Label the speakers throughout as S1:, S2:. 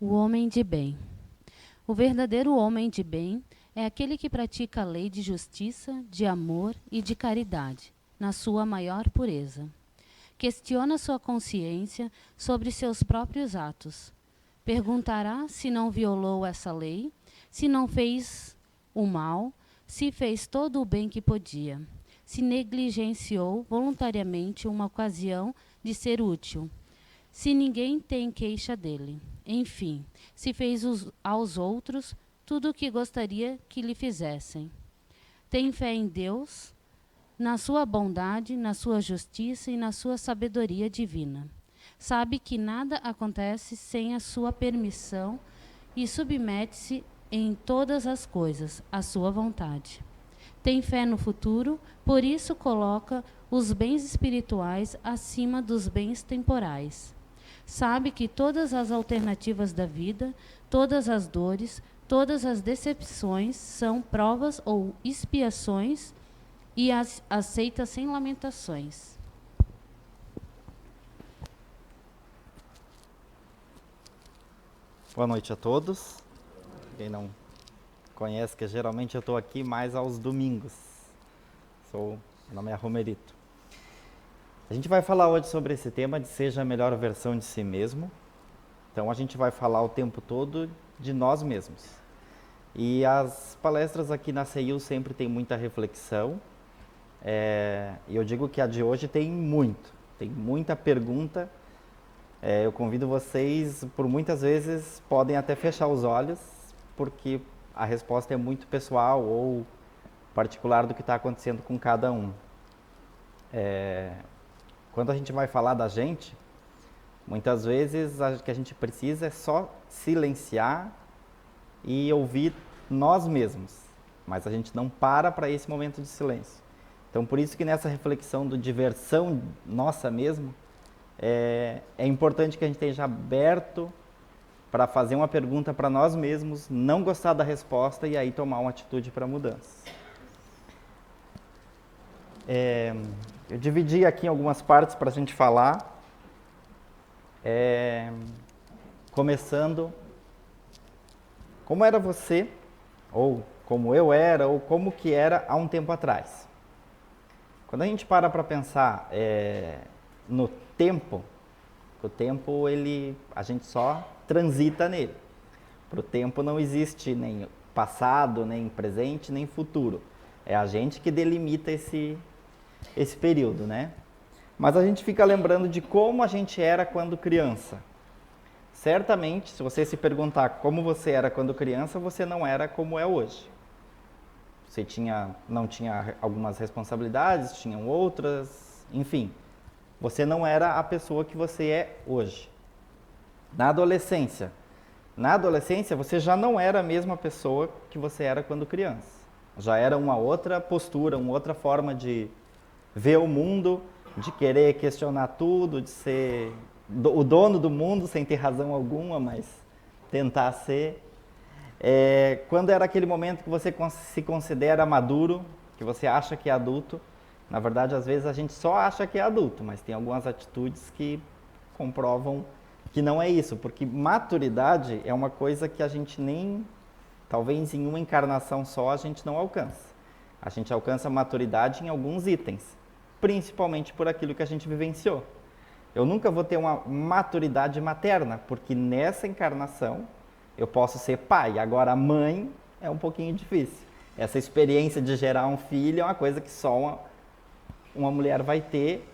S1: O homem de bem. O verdadeiro homem de bem é aquele que pratica a lei de justiça, de amor e de caridade, na sua maior pureza. Questiona sua consciência sobre seus próprios atos. Perguntará se não violou essa lei, se não fez o mal, se fez todo o bem que podia, se negligenciou voluntariamente uma ocasião de ser útil, se ninguém tem queixa dele. Enfim, se fez aos outros tudo o que gostaria que lhe fizessem. Tem fé em Deus, na sua bondade, na sua justiça e na sua sabedoria divina. Sabe que nada acontece sem a sua permissão e submete-se em todas as coisas à sua vontade. Tem fé no futuro, por isso coloca os bens espirituais acima dos bens temporais. Sabe que todas as alternativas da vida, todas as dores, todas as decepções são provas ou expiações e as aceita sem lamentações.
S2: Boa noite a todos. Quem não conhece, que geralmente eu estou aqui mais aos domingos. Meu nome é Romerito. A gente vai falar hoje sobre esse tema de seja a melhor versão de si mesmo. Então a gente vai falar o tempo todo de nós mesmos. E as palestras aqui na CEIU sempre tem muita reflexão. E eu digo que a de hoje tem muita pergunta. Eu convido vocês, por muitas vezes, podem até fechar os olhos, porque a resposta é muito pessoal ou particular do que está acontecendo com cada um. Quando a gente vai falar da gente, muitas vezes o que a gente precisa é só silenciar e ouvir nós mesmos, mas a gente não para esse momento de silêncio. Então, por isso que nessa reflexão de versão nossa mesmo, é importante que a gente esteja aberto para fazer uma pergunta para nós mesmos, não gostar da resposta e aí tomar uma atitude para mudança. Eu dividi aqui em algumas partes para a gente falar, começando, como era você, ou como eu era, ou como que era há um tempo atrás. Quando a gente para pensar no tempo, o tempo a gente só transita nele. Para o tempo não existe nem passado, nem presente, nem futuro. É a gente que delimita esse período, né? Mas a gente fica lembrando de como a gente era quando criança. Certamente, se você se perguntar como você era quando criança, você não era como é hoje. Você não tinha algumas responsabilidades, tinham outras, enfim. Você não era a pessoa que você é hoje. Na adolescência você já não era a mesma pessoa que você era quando criança. Já era uma outra postura, uma outra forma de ver o mundo, de querer questionar tudo, de ser o dono do mundo sem ter razão alguma, mas tentar ser. Quando era aquele momento que você se considera maduro, que você acha que é adulto, na verdade, às vezes a gente só acha que é adulto, mas tem algumas atitudes que comprovam que não é isso, porque maturidade é uma coisa que a gente nem, talvez em uma encarnação só, a gente não alcança. A gente alcança maturidade em alguns itens, principalmente por aquilo que a gente vivenciou. Eu nunca vou ter uma maturidade materna, porque nessa encarnação eu posso ser pai, agora mãe é um pouquinho difícil. Essa experiência de gerar um filho é uma coisa que só uma mulher vai ter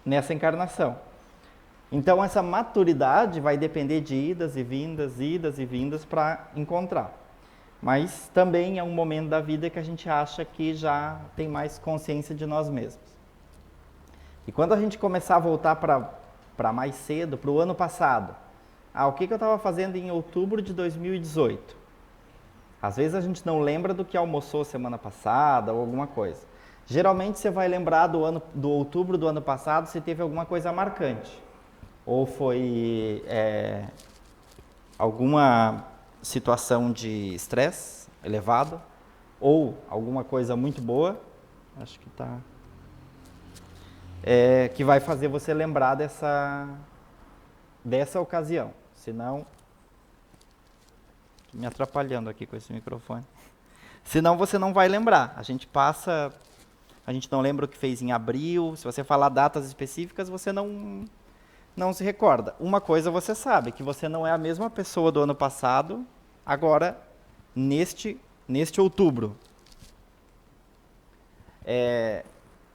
S2: nessa encarnação. Então essa maturidade vai depender de idas e vindas para encontrar. Mas também é um momento da vida que a gente acha que já tem mais consciência de nós mesmos. E quando a gente começar a voltar para mais cedo, para o ano passado, o que eu estava fazendo em outubro de 2018? Às vezes a gente não lembra do que almoçou semana passada ou alguma coisa. Geralmente você vai lembrar do outubro do ano passado se teve alguma coisa marcante. Ou foi alguma situação de estresse elevado, ou alguma coisa muito boa, acho que tá, que vai fazer você lembrar dessa ocasião. Senão, me atrapalhando aqui com esse microfone. Senão você não vai lembrar. A gente não lembra o que fez em abril. Se você falar datas específicas, você não se recorda. Uma coisa você sabe, que você não é a mesma pessoa do ano passado, agora, neste outubro.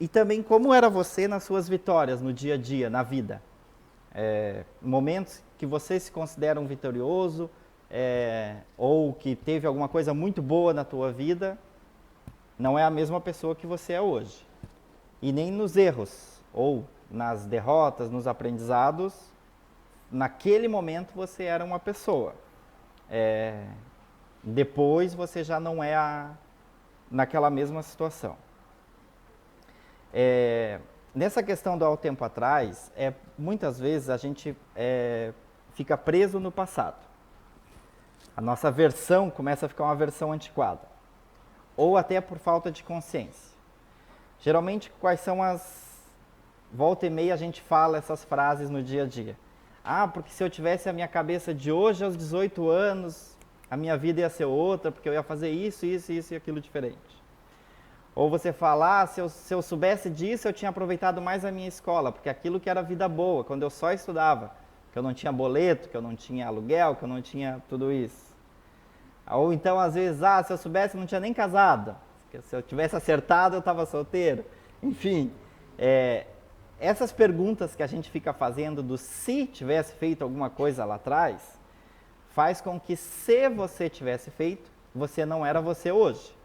S2: E também como era você nas suas vitórias, no dia a dia, na vida. Momentos que você se considera um vitorioso, ou que teve alguma coisa muito boa na tua vida, não é a mesma pessoa que você é hoje. E nem nos erros, ou nas derrotas, nos aprendizados, naquele momento você era uma pessoa. Depois você já não é naquela mesma situação. Nessa questão do há um tempo atrás, muitas vezes a gente fica preso no passado. A nossa versão começa a ficar uma versão antiquada. Ou até por falta de consciência. Geralmente, quais são volta e meia a gente fala essas frases no dia a dia. Porque se eu tivesse a minha cabeça de hoje aos 18 anos, a minha vida ia ser outra, porque eu ia fazer isso e aquilo diferente. Ou você fala, se eu soubesse disso, eu tinha aproveitado mais a minha escola, porque aquilo que era vida boa, quando eu só estudava, que eu não tinha boleto, que eu não tinha aluguel, que eu não tinha tudo isso. Ou então, às vezes, se eu soubesse, eu não tinha nem casado. Se eu tivesse acertado, eu estava solteiro. Enfim, essas perguntas que a gente fica fazendo do se tivesse feito alguma coisa lá atrás, faz com que se você tivesse feito, você não era você hoje.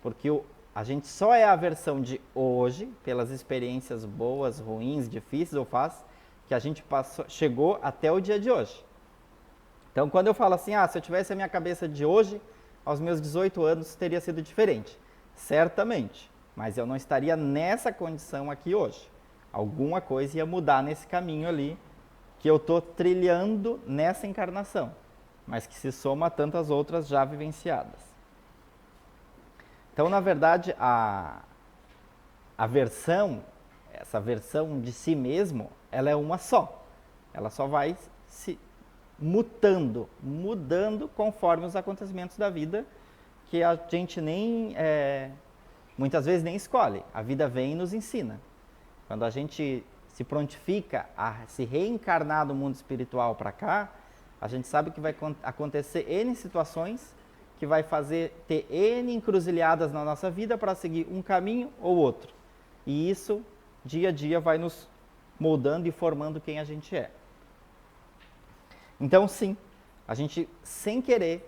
S2: Porque a gente só é a versão de hoje, pelas experiências boas, ruins, difíceis ou fáceis, que a gente chegou até o dia de hoje. Então, quando eu falo assim, se eu tivesse a minha cabeça de hoje, aos meus 18 anos, teria sido diferente. Certamente, mas eu não estaria nessa condição aqui hoje. Alguma coisa ia mudar nesse caminho ali, que eu estou trilhando nessa encarnação, mas que se soma a tantas outras já vivenciadas. Então, na verdade, essa versão de si mesmo, ela é uma só. Ela só vai se mudando conforme os acontecimentos da vida, que a gente muitas vezes nem escolhe. A vida vem e nos ensina. Quando a gente se prontifica a se reencarnar do mundo espiritual para cá, a gente sabe que vai acontecer N situações que vai ter N encruzilhadas na nossa vida para seguir um caminho ou outro. E isso, dia a dia, vai nos moldando e formando quem a gente é. Então, sim, a gente, sem querer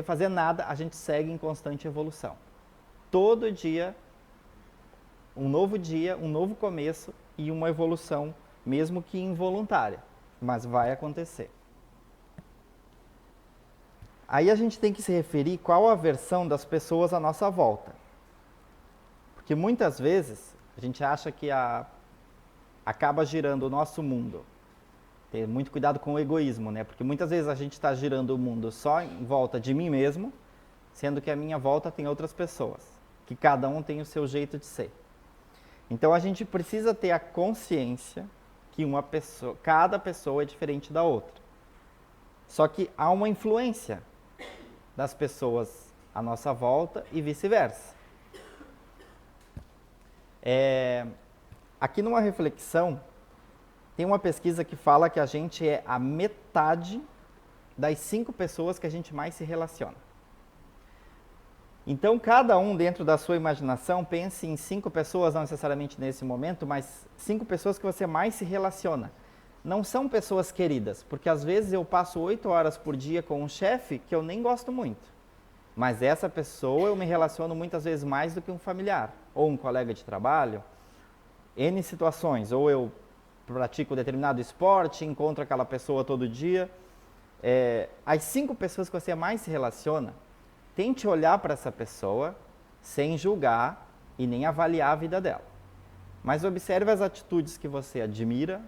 S2: fazer nada, a gente segue em constante evolução. Todo dia, um novo começo e uma evolução, mesmo que involuntária, mas vai acontecer. Aí a gente tem que se referir qual a versão das pessoas à nossa volta. Porque muitas vezes a gente acha que acaba girando o nosso mundo. Ter muito cuidado com o egoísmo, né? Porque muitas vezes a gente está girando o mundo só em volta de mim mesmo, sendo que a minha volta tem outras pessoas, que cada um tem o seu jeito de ser. Então a gente precisa ter a consciência que cada pessoa é diferente da outra. Só que há uma influência das pessoas à nossa volta e vice-versa. Aqui numa reflexão, tem uma pesquisa que fala que a gente é a metade das 5 pessoas que a gente mais se relaciona. Então, cada um, dentro da sua imaginação, pense em 5 pessoas, não necessariamente nesse momento, mas 5 pessoas que você mais se relaciona. Não são pessoas queridas, porque às vezes eu passo 8 horas por dia com um chefe que eu nem gosto muito. Mas essa pessoa eu me relaciono muitas vezes mais do que um familiar, ou um colega de trabalho, N situações, ou eu pratico determinado esporte, encontro aquela pessoa todo dia. As 5 pessoas que você mais se relaciona, tente olhar para essa pessoa sem julgar e nem avaliar a vida dela. Mas observe as atitudes que você admira,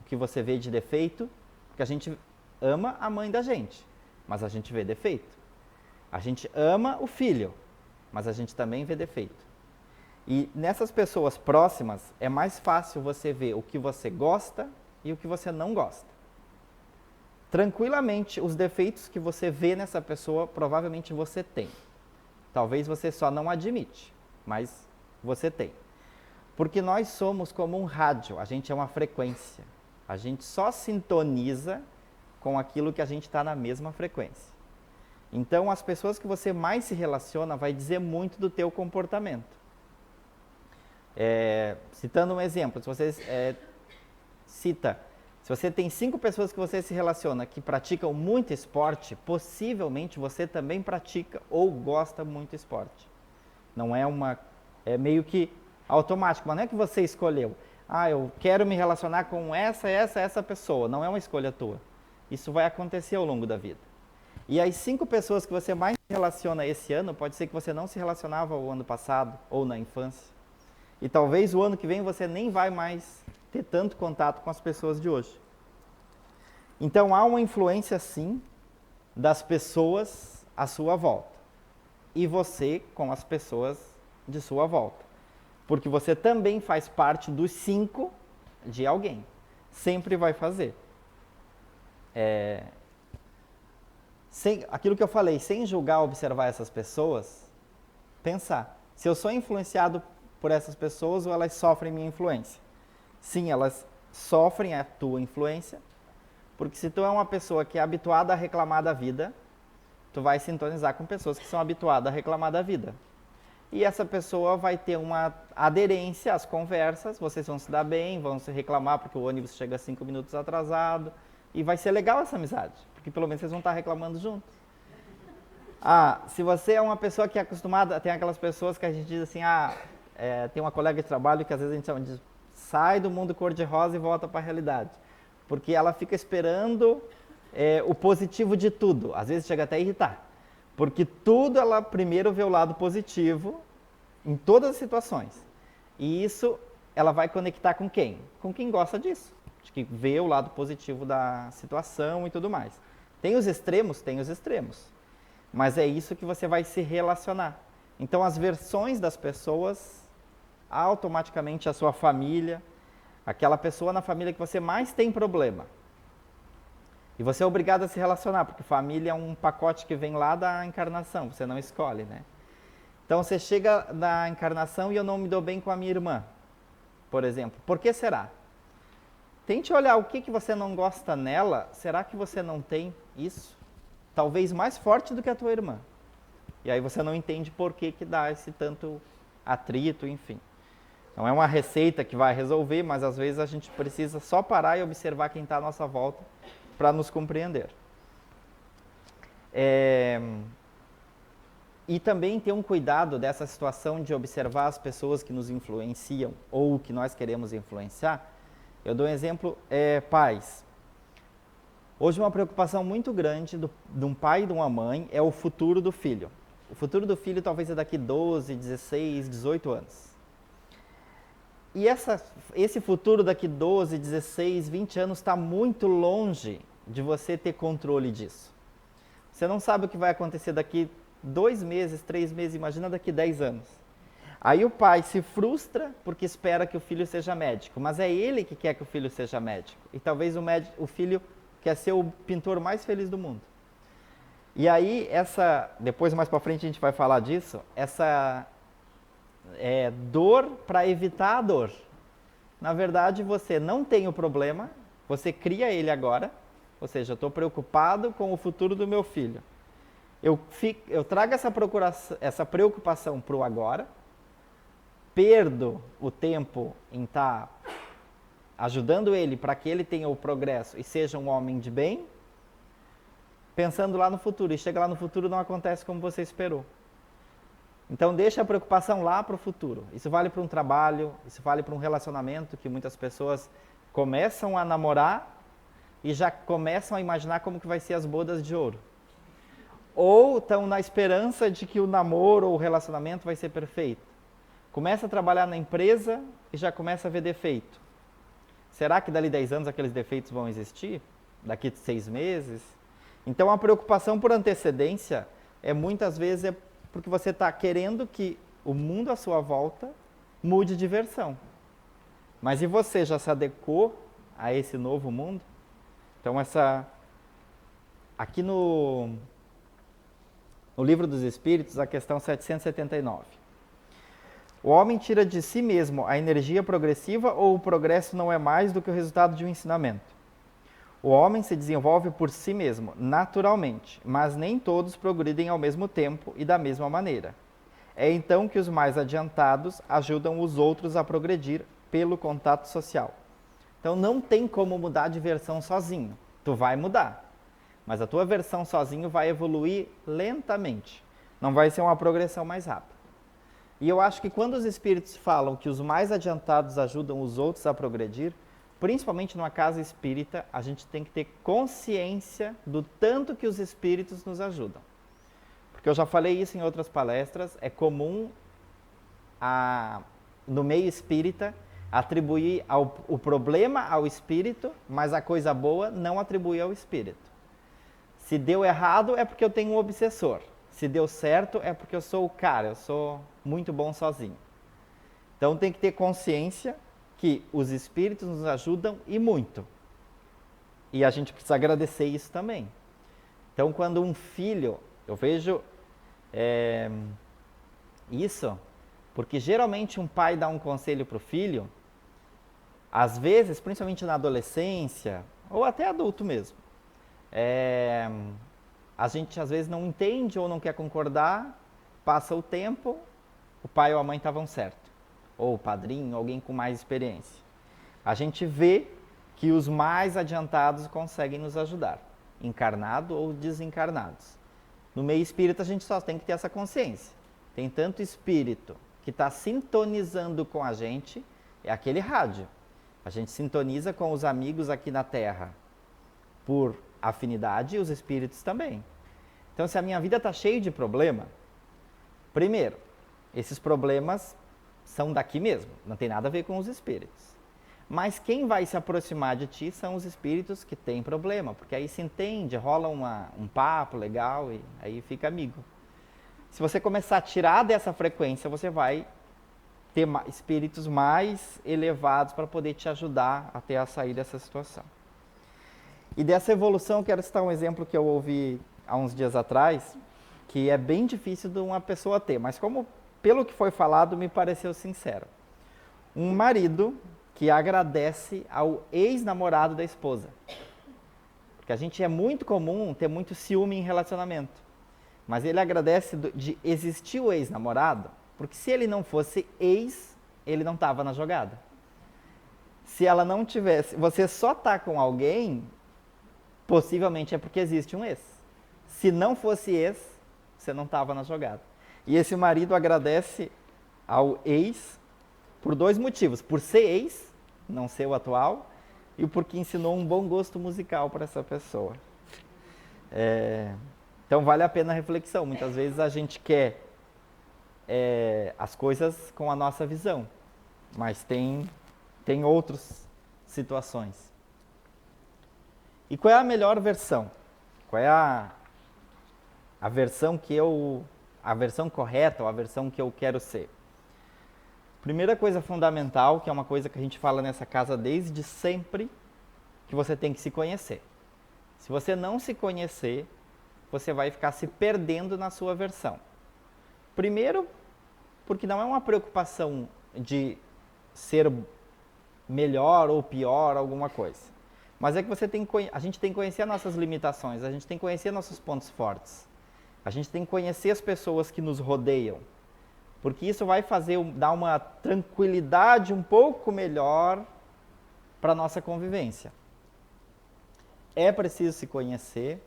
S2: o que você vê de defeito, porque a gente ama a mãe da gente, mas a gente vê defeito. A gente ama o filho, mas a gente também vê defeito. E nessas pessoas próximas, é mais fácil você ver o que você gosta e o que você não gosta. tranquilamente os defeitos que você vê nessa pessoa, provavelmente você tem. Talvez você só não admite, mas você tem. Porque nós somos como um rádio, a gente é uma frequência. A gente só sintoniza com aquilo que a gente está na mesma frequência. Então, as pessoas que você mais se relaciona vai dizer muito do teu comportamento. Citando um exemplo, se você se você tem 5 pessoas que você se relaciona que praticam muito esporte, possivelmente você também pratica ou gosta muito esporte. Não é é meio que automático, mas não é que você escolheu. Eu quero me relacionar com essa pessoa. Não é uma escolha tua. Isso vai acontecer ao longo da vida. E as 5 pessoas que você mais se relaciona esse ano, pode ser que você não se relacionava o ano passado ou na infância. E talvez o ano que vem você nem vai mais ter tanto contato com as pessoas de hoje. Então há uma influência sim das pessoas à sua volta. E você com as pessoas de sua volta. Porque você também faz parte dos 5 de alguém. Sempre vai fazer. Aquilo que eu falei, sem julgar, observar essas pessoas, pensar. Se eu sou influenciado por essas pessoas ou elas sofrem minha influência? Sim, elas sofrem a tua influência, porque se tu é uma pessoa que é habituada a reclamar da vida, tu vai sintonizar com pessoas que são habituadas a reclamar da vida. E essa pessoa vai ter uma aderência às conversas, vocês vão se dar bem, vão se reclamar porque o ônibus chega 5 minutos atrasado, e vai ser legal essa amizade, porque pelo menos vocês vão estar reclamando juntos. Se você é uma pessoa que é acostumada, tem aquelas pessoas que a gente diz assim, tem uma colega de trabalho que às vezes a gente diz, sai do mundo cor-de-rosa e volta para a realidade. Porque ela fica esperando o positivo de tudo, às vezes chega até a irritar. Porque tudo ela primeiro vê o lado positivo em todas as situações. E isso ela vai conectar com quem? Com quem gosta disso, de que vê o lado positivo da situação e tudo mais. Tem os extremos? Tem os extremos. Mas é isso que você vai se relacionar. Então as versões das pessoas, automaticamente a sua família, aquela pessoa na família que você mais tem problema. E você é obrigado a se relacionar, porque família é um pacote que vem lá da encarnação, você não escolhe, né? Então você chega na encarnação e eu não me dou bem com a minha irmã, por exemplo. Por que será? Tente olhar o que você não gosta nela, será que você não tem isso? Talvez mais forte do que a tua irmã. E aí você não entende por que dá esse tanto atrito, enfim. Não é uma receita que vai resolver, mas às vezes a gente precisa só parar e observar quem está à nossa volta para nos compreender. E também ter um cuidado dessa situação de observar as pessoas que nos influenciam ou que nós queremos influenciar. Eu dou um exemplo, pais. Hoje uma preocupação muito grande de um pai e de uma mãe é o futuro do filho. O futuro do filho talvez é daqui 12, 16, 18 anos. E esse futuro daqui 12, 16, 20 anos está muito longe de você ter controle disso. Você não sabe o que vai acontecer daqui 2 meses, 3 meses, imagina daqui 10 anos. Aí o pai se frustra porque espera que o filho seja médico, mas é ele que quer que o filho seja médico. E talvez o filho quer ser o pintor mais feliz do mundo. E aí, depois mais para frente a gente vai falar disso, essa dor para evitar a dor. Na verdade, você não tem o problema, você cria ele agora, ou seja, eu estou preocupado com o futuro do meu filho. Eu trago essa preocupação para o agora, perdo o tempo em estar ajudando ele para que ele tenha o progresso e seja um homem de bem, pensando lá no futuro, e chega lá no futuro não acontece como você esperou. Então deixa a preocupação lá para o futuro. Isso vale para um trabalho, isso vale para um relacionamento que muitas pessoas começam a namorar e já começam a imaginar como que vai ser as bodas de ouro. Ou estão na esperança de que o namoro ou o relacionamento vai ser perfeito. Começa a trabalhar na empresa e já começa a ver defeito. Será que dali 10 anos aqueles defeitos vão existir? Daqui 6 meses? Então a preocupação por antecedência muitas vezes porque você está querendo que o mundo à sua volta mude de versão. Mas e você já se adequou a esse novo mundo? Então aqui no Livro dos Espíritos, a questão 779. O homem tira de si mesmo a energia progressiva ou o progresso não é mais do que o resultado de um ensinamento? O homem se desenvolve por si mesmo, naturalmente, mas nem todos progridem ao mesmo tempo e da mesma maneira. É então que os mais adiantados ajudam os outros a progredir pelo contato social. Então não tem como mudar de versão sozinho. Tu vai mudar, mas a tua versão sozinho vai evoluir lentamente. Não vai ser uma progressão mais rápida. E eu acho que quando os espíritos falam que os mais adiantados ajudam os outros a progredir, principalmente numa casa espírita, a gente tem que ter consciência do tanto que os espíritos nos ajudam. Porque eu já falei isso em outras palestras, é comum no meio espírita atribuir o problema ao espírito, mas a coisa boa não atribuir ao espírito. Se deu errado é porque eu tenho um obsessor. Se deu certo é porque eu sou o cara, eu sou muito bom sozinho. Então tem que ter consciência que os espíritos nos ajudam e muito. E a gente precisa agradecer isso também. Então quando um filho, eu vejo isso, porque geralmente um pai dá um conselho para o filho, às vezes, principalmente na adolescência, ou até adulto mesmo, a gente às vezes não entende ou não quer concordar, passa o tempo, o pai ou a mãe estavam certo, ou o padrinho, alguém com mais experiência. A gente vê que os mais adiantados conseguem nos ajudar, encarnados ou desencarnados. No meio espírita a gente só tem que ter essa consciência. Tem tanto espírito que está sintonizando com a gente, é aquele rádio. A gente sintoniza com os amigos aqui na Terra por afinidade e os espíritos também. Então, se a minha vida está cheia de problema, primeiro, esses problemas são daqui mesmo, não tem nada a ver com os espíritos. Mas quem vai se aproximar de ti são os espíritos que têm problema, porque aí se entende, rola um papo legal e aí fica amigo. Se você começar a tirar dessa frequência, você vai ter espíritos mais elevados para poder te ajudar até a sair dessa situação. E dessa evolução, eu quero citar um exemplo que eu ouvi há uns dias atrás, que é bem difícil de uma pessoa ter, mas como pelo que foi falado, me pareceu sincero. Um marido que agradece ao ex-namorado da esposa. Porque a gente é muito comum ter muito ciúme em relacionamento. Mas ele agradece de existir o ex-namorado, porque se ele não fosse ex, ele não estava na jogada. Se ela não tivesse, você só está com alguém, possivelmente é porque existe um ex. Se não fosse ex, você não estava na jogada. E esse marido agradece ao ex por dois motivos. Por ser ex, não ser o atual, e porque ensinou um bom gosto musical para essa pessoa. Então vale a pena a reflexão. Muitas vezes a gente quer as coisas com a nossa visão, mas tem outras situações. E qual é a melhor versão? Qual é a versão a versão correta, ou a versão que eu quero ser? Primeira coisa fundamental, que é uma coisa que a gente fala nessa casa desde sempre, que você tem que se conhecer. Se você não se conhecer, você vai ficar se perdendo na sua versão. Primeiro, porque não é uma preocupação de ser melhor ou pior alguma coisa. Mas é que a gente tem que conhecer as nossas limitações, a gente tem que conhecer nossos pontos fortes. A gente tem que conhecer as pessoas que nos rodeiam. Porque isso vai dar uma tranquilidade um pouco melhor para a nossa convivência. É preciso se conhecer,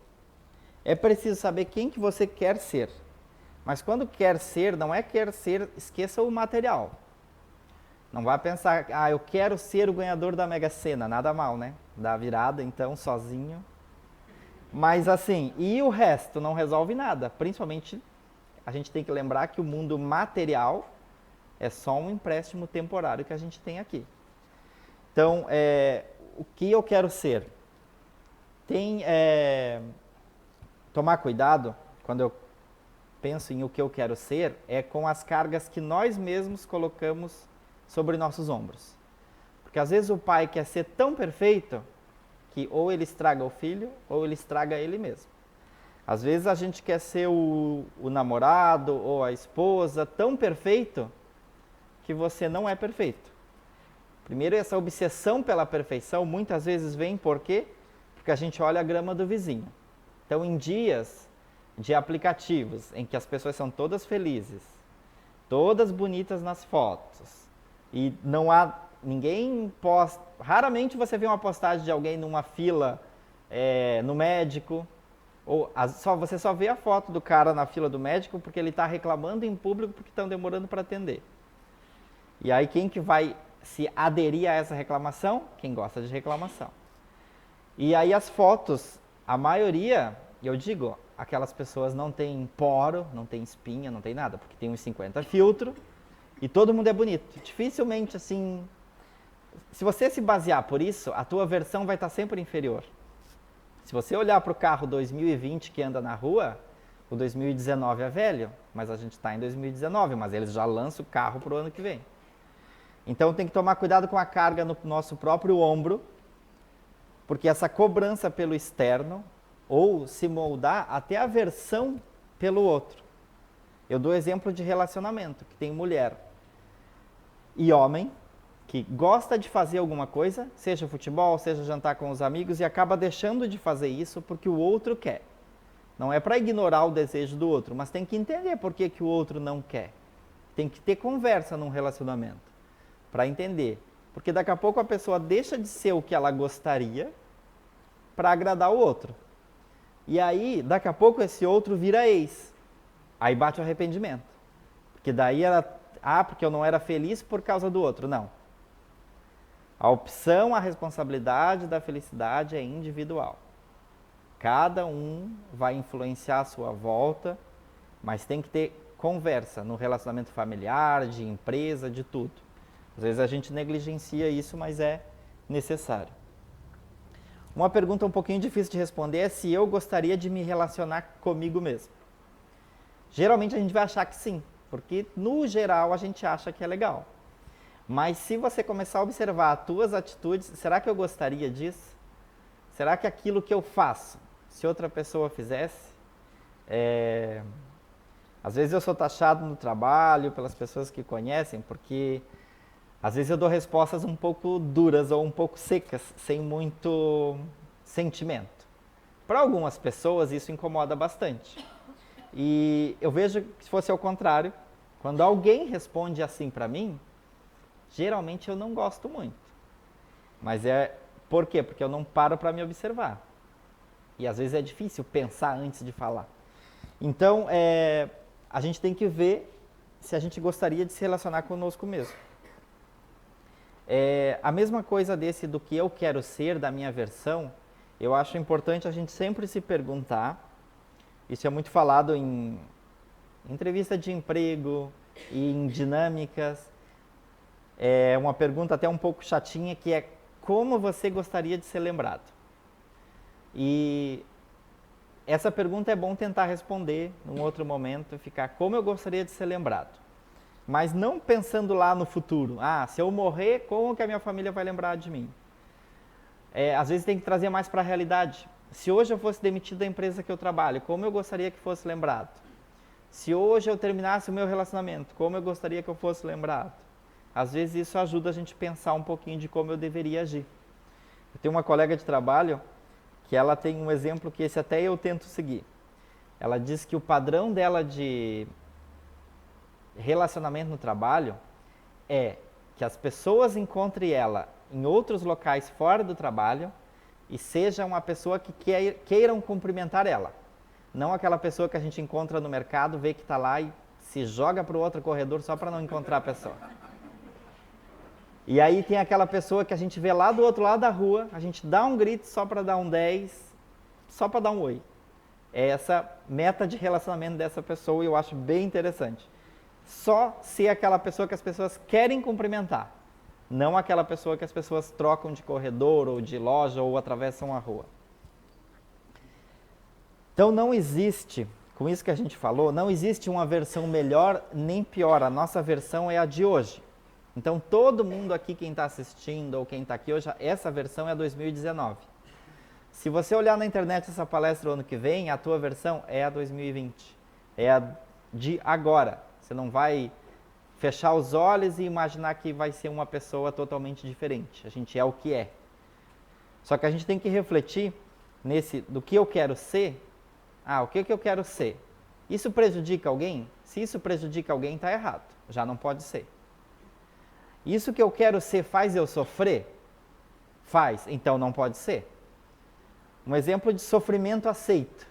S2: é preciso saber quem que você quer ser. Mas quando quer ser, não é quer ser, esqueça o material. Não vai pensar, eu quero ser o ganhador da Mega Sena, nada mal, né? Da virada, então, sozinho. Mas assim, e o resto não resolve nada, principalmente a gente tem que lembrar que o mundo material é só um empréstimo temporário que a gente tem aqui. Então, o que eu quero ser? Tomar cuidado, quando eu penso em o que eu quero ser, é com as cargas que nós mesmos colocamos sobre nossos ombros. Porque às vezes o pai quer ser tão perfeito que ou ele estraga o filho ou ele estraga ele mesmo. Às vezes a gente quer ser o namorado ou a esposa tão perfeito que você não é perfeito. Primeiro, essa obsessão pela perfeição muitas vezes vem por quê? Porque a gente olha a grama do vizinho. Então, em dias de aplicativos em que as pessoas são todas felizes, todas bonitas nas fotos, e não há ninguém posta, raramente você vê uma postagem de alguém numa fila no médico, ou você só vê a foto do cara na fila do médico porque ele está reclamando em público porque estão demorando para atender. E aí quem que vai se aderir a essa reclamação? Quem gosta de reclamação. E aí as fotos, a maioria, eu digo, aquelas pessoas não tem poro, não tem espinha, não tem nada, porque tem uns 50 filtros e todo mundo é bonito. Dificilmente assim, se você se basear por isso, a tua versão vai estar sempre inferior. Se você olhar para o carro 2020 que anda na rua, o 2019 é velho, mas a gente está em 2019, mas eles já lançam o carro para o ano que vem. Então tem que tomar cuidado com a carga no nosso próprio ombro, porque essa cobrança pelo externo, ou se moldar até a versão pelo outro. Eu dou exemplo de relacionamento, que tem mulher e homem, que gosta de fazer alguma coisa, seja futebol, seja jantar com os amigos, e acaba deixando de fazer isso porque o outro quer. Não é para ignorar o desejo do outro, mas tem que entender por que o outro não quer. Tem que ter conversa num relacionamento, para entender. Porque daqui a pouco a pessoa deixa de ser o que ela gostaria para agradar o outro. E aí, daqui a pouco esse outro vira ex. Aí bate o arrependimento. Porque daí ela, porque eu não era feliz por causa do outro. Não. A opção, a responsabilidade da felicidade é individual. Cada um vai influenciar a sua volta, mas tem que ter conversa no relacionamento familiar, de empresa, de tudo. Às vezes a gente negligencia isso, mas é necessário. Uma pergunta um pouquinho difícil de responder é se eu gostaria de me relacionar comigo mesmo. Geralmente a gente vai achar que sim, porque no geral a gente acha que é legal. Mas se você começar a observar as tuas atitudes, será que eu gostaria disso? Será que aquilo que eu faço, se outra pessoa fizesse? Às vezes eu sou taxado no trabalho pelas pessoas que conhecem, porque às vezes eu dou respostas um pouco duras ou um pouco secas, sem muito sentimento. Para algumas pessoas isso incomoda bastante. E eu vejo que se fosse ao contrário, quando alguém responde assim para mim, geralmente eu não gosto muito. Mas por quê? Porque eu não paro para me observar. E às vezes é difícil pensar antes de falar. Então, a gente tem que ver se a gente gostaria de se relacionar conosco mesmo. A mesma coisa do que eu quero ser, da minha versão, eu acho importante a gente sempre se perguntar. Isso é muito falado em entrevista de emprego e em dinâmicas. É uma pergunta até um pouco chatinha, que é: como você gostaria de ser lembrado? E essa pergunta é bom tentar responder num outro momento, ficar como eu gostaria de ser lembrado. Mas não pensando lá no futuro. Se eu morrer, como que a minha família vai lembrar de mim? Às vezes tem que trazer mais para a realidade. Se hoje eu fosse demitido da empresa que eu trabalho, como eu gostaria que fosse lembrado? Se hoje eu terminasse o meu relacionamento, como eu gostaria que eu fosse lembrado? Às vezes isso ajuda a gente a pensar um pouquinho de como eu deveria agir. Eu tenho uma colega de trabalho que ela tem um exemplo que esse até eu tento seguir. Ela diz que o padrão dela de relacionamento no trabalho é que as pessoas encontrem ela em outros locais fora do trabalho e seja uma pessoa que queiram cumprimentar ela. Não aquela pessoa que a gente encontra no mercado, vê que está lá e se joga para o outro corredor só para não encontrar a pessoa. E aí tem aquela pessoa que a gente vê lá do outro lado da rua, a gente dá um grito só para dar um 10, só para dar um oi. É essa meta de relacionamento dessa pessoa e eu acho bem interessante. Só ser aquela pessoa que as pessoas querem cumprimentar, não aquela pessoa que as pessoas trocam de corredor ou de loja ou atravessam a rua. Então não existe, com isso que a gente falou, não existe uma versão melhor nem pior, a nossa versão é a de hoje. Então todo mundo aqui, quem está assistindo ou quem está aqui hoje, essa versão é 2019. Se você olhar na internet essa palestra o ano que vem, a tua versão é a 2020. É a de agora. Você não vai fechar os olhos e imaginar que vai ser uma pessoa totalmente diferente. A gente é o que é. Só que a gente tem que refletir do que eu quero ser. O que eu quero ser? Isso prejudica alguém? Se isso prejudica alguém, está errado. Já não pode ser. Isso que eu quero ser faz eu sofrer? Faz, então não pode ser. Um exemplo de sofrimento aceito.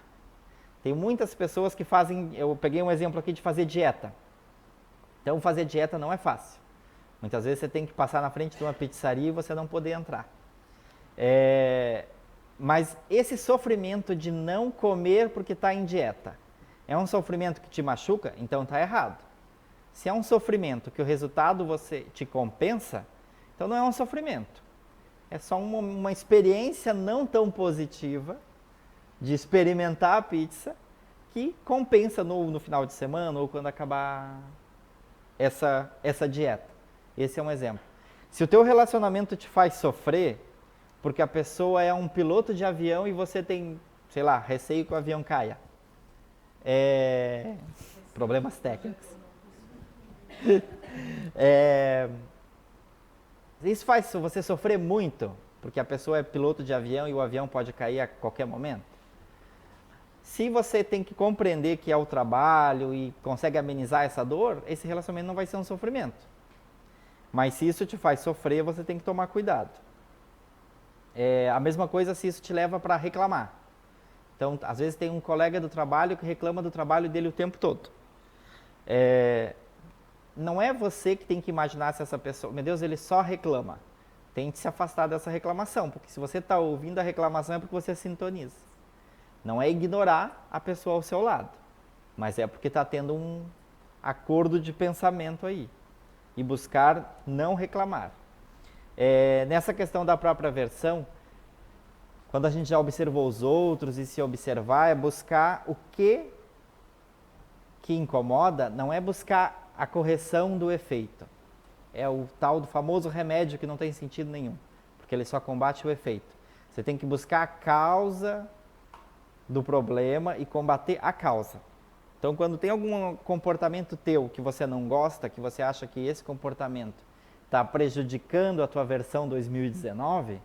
S2: Tem muitas pessoas que fazem, eu peguei um exemplo aqui de fazer dieta. Então fazer dieta não é fácil. Muitas vezes você tem que passar na frente de uma pizzaria e você não poder entrar. Mas esse sofrimento de não comer porque está em dieta, é um sofrimento que te machuca? Então está errado. Se é um sofrimento que o resultado você te compensa, então não é um sofrimento. É só uma experiência não tão positiva de experimentar a pizza que compensa no final de semana ou quando acabar essa dieta. Esse é um exemplo. Se o teu relacionamento te faz sofrer porque a pessoa é um piloto de avião e você tem, sei lá, receio que o avião caia. Problemas técnicos. Isso faz você sofrer muito, porque a pessoa é piloto de avião e o avião pode cair a qualquer momento. Se você tem que compreender que é o trabalho e consegue amenizar essa dor, esse relacionamento não vai ser um sofrimento. Mas se isso te faz sofrer, você tem que tomar cuidado. A mesma coisa se isso te leva para reclamar. Então, às vezes tem um colega do trabalho que reclama do trabalho dele o tempo todo. Não é você que tem que imaginar se essa pessoa, meu Deus, ele só reclama. Tente se afastar dessa reclamação, porque se você está ouvindo a reclamação é porque você sintoniza. Não é ignorar a pessoa ao seu lado, mas é porque está tendo um acordo de pensamento aí. E buscar não reclamar. Nessa questão da própria versão, quando a gente já observou os outros e se observar, é buscar o que incomoda, não é buscar a correção do efeito. É o tal do famoso remédio que não tem sentido nenhum, porque ele só combate o efeito. Você tem que buscar a causa do problema e combater a causa. Então, quando tem algum comportamento teu que você não gosta, que você acha que esse comportamento está prejudicando a tua versão 2019,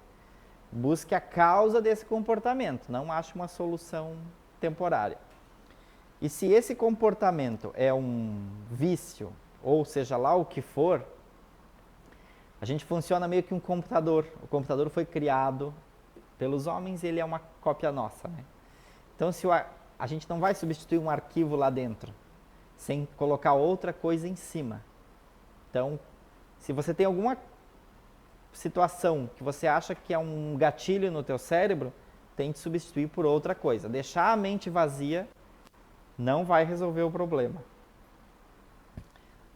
S2: busque a causa desse comportamento, não ache uma solução temporária. E se esse comportamento é um vício, ou seja lá o que for, a gente funciona meio que um computador. O computador foi criado pelos homens e ele é uma cópia nossa, né? Então, se a gente não vai substituir um arquivo lá dentro, sem colocar outra coisa em cima. Então, se você tem alguma situação que você acha que é um gatilho no teu cérebro, tente substituir por outra coisa. Deixar a mente vazia não vai resolver o problema.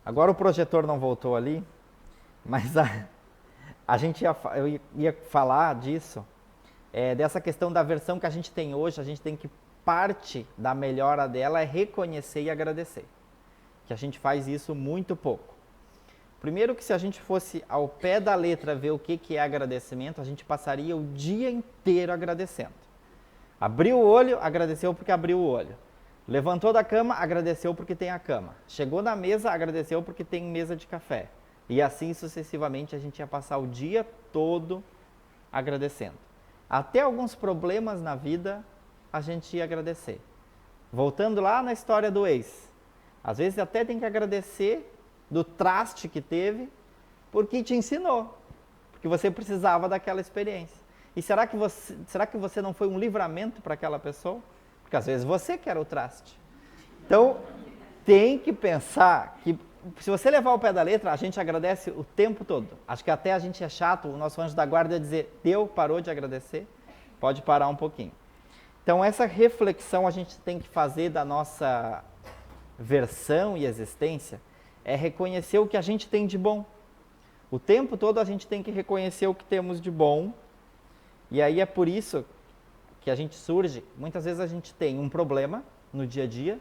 S2: Agora o projetor não voltou ali, mas eu ia falar disso, dessa questão da versão que a gente tem hoje. A gente tem que parte da melhora dela é reconhecer e agradecer. Que a gente faz isso muito pouco. Primeiro que se a gente fosse ao pé da letra ver o que é agradecimento, a gente passaria o dia inteiro agradecendo. Abriu o olho, agradeceu porque abriu o olho. Levantou da cama, agradeceu porque tem a cama. Chegou na mesa, agradeceu porque tem mesa de café. E assim sucessivamente a gente ia passar o dia todo agradecendo. Até alguns problemas na vida a gente ia agradecer. Voltando lá na história do ex. Às vezes até tem que agradecer do traste que teve, porque te ensinou. Porque você precisava daquela experiência. E será que você não foi um livramento para aquela pessoa? Porque às vezes você que era o traste. Então, tem que pensar que se você levar o pé da letra, a gente agradece o tempo todo. Acho que até a gente é chato, o nosso anjo da guarda ia dizer, parou de agradecer? Pode parar um pouquinho. Então, essa reflexão a gente tem que fazer da nossa versão e existência, é reconhecer o que a gente tem de bom. O tempo todo a gente tem que reconhecer o que temos de bom, e aí é por isso que a gente surge, muitas vezes a gente tem um problema no dia a dia,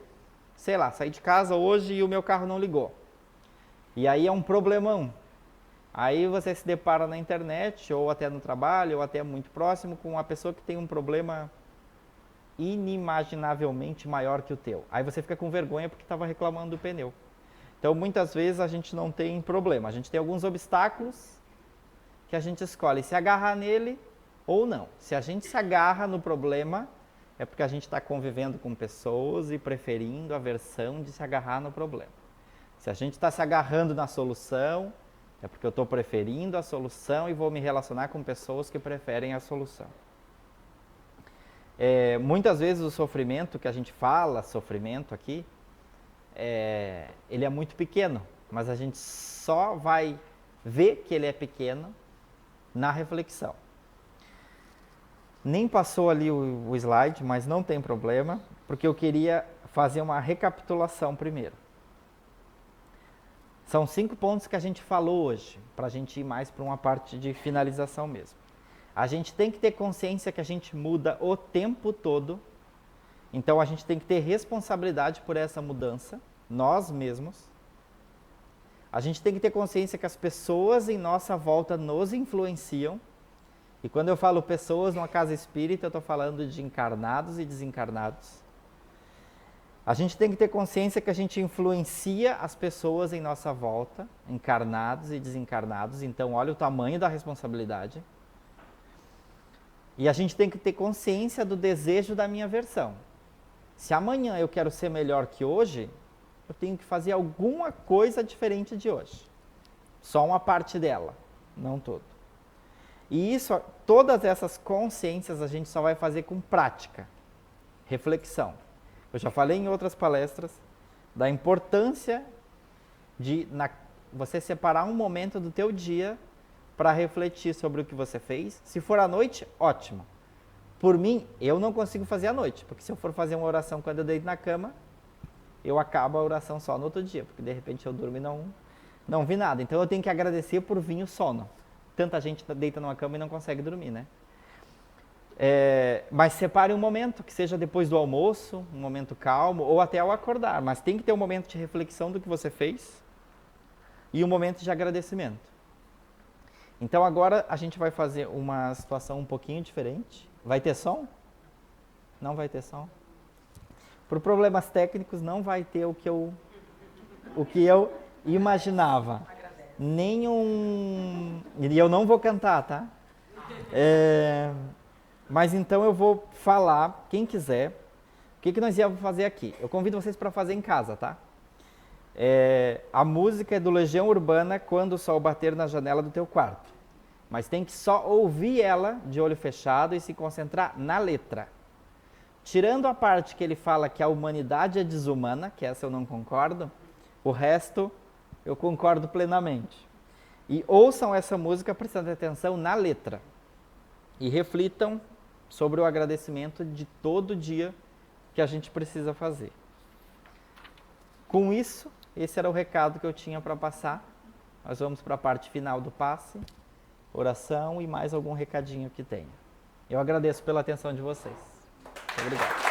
S2: sei lá, saí de casa hoje e o meu carro não ligou. E aí é um problemão. Aí você se depara na internet, ou até no trabalho, ou até muito próximo, com uma pessoa que tem um problema inimaginavelmente maior que o teu. Aí você fica com vergonha porque estava reclamando do pneu. Então, muitas vezes a gente não tem problema. A gente tem alguns obstáculos que a gente escolhe se agarrar nele ou não. Se a gente se agarra no problema, é porque a gente está convivendo com pessoas e preferindo a versão de se agarrar no problema. Se a gente está se agarrando na solução, é porque eu estou preferindo a solução e vou me relacionar com pessoas que preferem a solução. Muitas vezes o sofrimento que a gente fala, sofrimento aqui, ele é muito pequeno, mas a gente só vai ver que ele é pequeno na reflexão. Nem passou ali o slide, mas não tem problema, porque eu queria fazer uma recapitulação primeiro. São 5 pontos que a gente falou hoje, para a gente ir mais para uma parte de finalização mesmo. A gente tem que ter consciência que a gente muda o tempo todo, então a gente tem que ter responsabilidade por essa mudança, nós mesmos. A gente tem que ter consciência que as pessoas em nossa volta nos influenciam. E quando eu falo pessoas numa casa espírita, eu estou falando de encarnados e desencarnados. A gente tem que ter consciência que a gente influencia as pessoas em nossa volta, encarnados e desencarnados. Então, olha o tamanho da responsabilidade. E a gente tem que ter consciência do desejo da minha versão. Se amanhã eu quero ser melhor que hoje, eu tenho que fazer alguma coisa diferente de hoje. Só uma parte dela, não todo. E isso, todas essas consciências a gente só vai fazer com prática, reflexão. Eu já falei em outras palestras da importância de você separar um momento do teu dia para refletir sobre o que você fez. Se for à noite, ótimo. Por mim, eu não consigo fazer à noite, porque se eu for fazer uma oração quando eu deito na cama, eu acabo a oração só no outro dia, porque de repente eu durmo e não vi nada. Então eu tenho que agradecer por vir o sono. Tanta gente deita numa cama e não consegue dormir, né? Mas separe um momento, que seja depois do almoço, um momento calmo, ou até ao acordar. Mas tem que ter um momento de reflexão do que você fez e um momento de agradecimento. Então agora a gente vai fazer uma situação um pouquinho diferente. Vai ter som? Não vai ter som? Por problemas técnicos não vai ter o que eu imaginava. E eu não vou cantar, tá? Mas então eu vou falar, quem quiser, o que nós íamos fazer aqui. Eu convido vocês para fazer em casa, tá? A música é do Legião Urbana, Quando o Sol Bater na Janela do Teu Quarto. Mas tem que só ouvir ela de olho fechado e se concentrar na letra. Tirando a parte que ele fala que a humanidade é desumana, que essa eu não concordo, o resto eu concordo plenamente. E ouçam essa música prestando atenção na letra. E reflitam sobre o agradecimento de todo dia que a gente precisa fazer. Com isso, esse era o recado que eu tinha para passar. Nós vamos para a parte final do passe, oração e mais algum recadinho que tenha. Eu agradeço pela atenção de vocês. Muito obrigado.